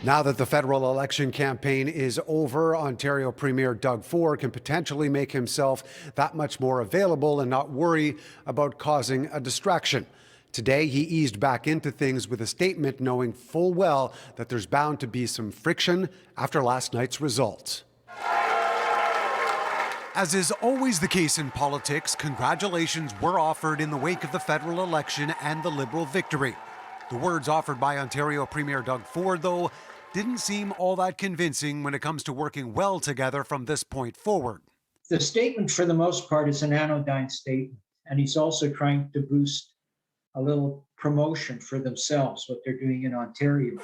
Now that the federal election campaign is over, Ontario Premier Doug Ford can potentially make himself that much more available and not worry about causing a distraction. Today, he eased back into things with a statement knowing full well that there's bound to be some friction after last night's results. As is always the case in politics, congratulations were offered in the wake of the federal election and the Liberal victory. The words offered by Ontario Premier Doug Ford, though, didn't seem all that convincing when it comes to working well together from this point forward. The statement, for the most part, is an anodyne statement, and he's also trying to boost a little promotion for themselves, what they're doing in Ontario.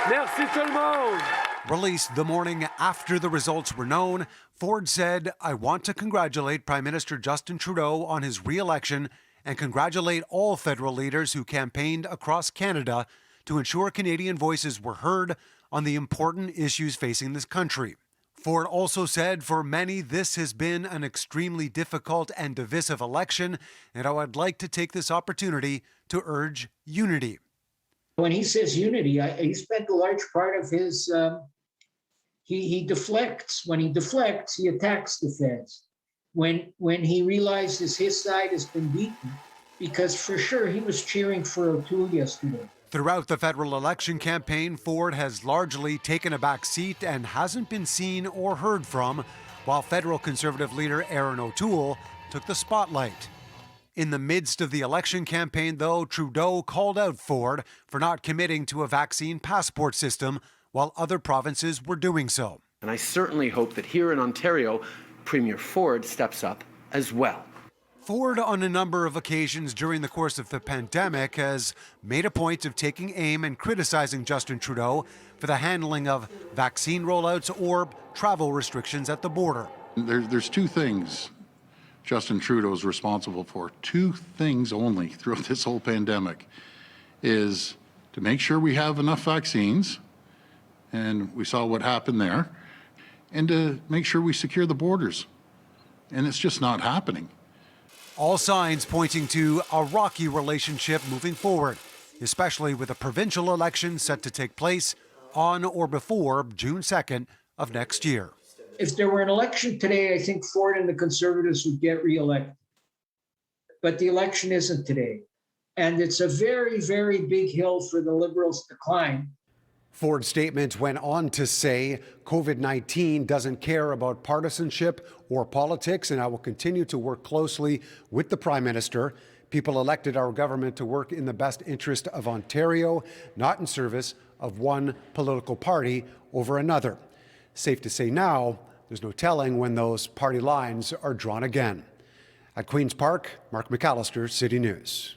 Merci tout le monde! Released the morning after the results were known, Ford said, "I want to congratulate Prime Minister Justin Trudeau on his re-election and congratulate all federal leaders who campaigned across Canada to ensure Canadian voices were heard on the important issues facing this country." Ford also said, "For many, this has been an extremely difficult and divisive election, and I would like to take this opportunity to urge unity." When he says unity, he spent a large part of his, he deflects. When he deflects, he attacks the feds. When he realizes his side has been beaten, because for sure he was cheering for O'Toole yesterday. Throughout the federal election campaign, Ford has largely taken a back seat and hasn't been seen or heard from, while federal Conservative leader Erin O'Toole took the spotlight. In the midst of the election campaign, though, Trudeau called out Ford for not committing to a vaccine passport system while other provinces were doing so. And I certainly hope that here in Ontario, Premier Ford steps up as well. Ford, on a number of occasions during the course of the pandemic, has made a point of taking aim and criticizing Justin Trudeau for the handling of vaccine rollouts or travel restrictions at the border. There's two things Justin Trudeau is responsible for, two things only throughout this whole pandemic, is to make sure we have enough vaccines, and we saw what happened there, and to make sure we secure the borders. And it's just not happening. All signs pointing to a rocky relationship moving forward, especially with a provincial election set to take place on or before June 2nd of next year. If there were an election today, I think Ford and the Conservatives would get re-elected. But the election isn't today. And it's a very, very big hill for the Liberals to climb. Ford's statement went on to say, "COVID-19 doesn't care about partisanship or politics, and I will continue to work closely with the Prime Minister. People elected our government to work in the best interest of Ontario, not in service of one political party over another." Safe to say now, there's no telling when those party lines are drawn again. At Queen's Park, Mark McAllister, City News.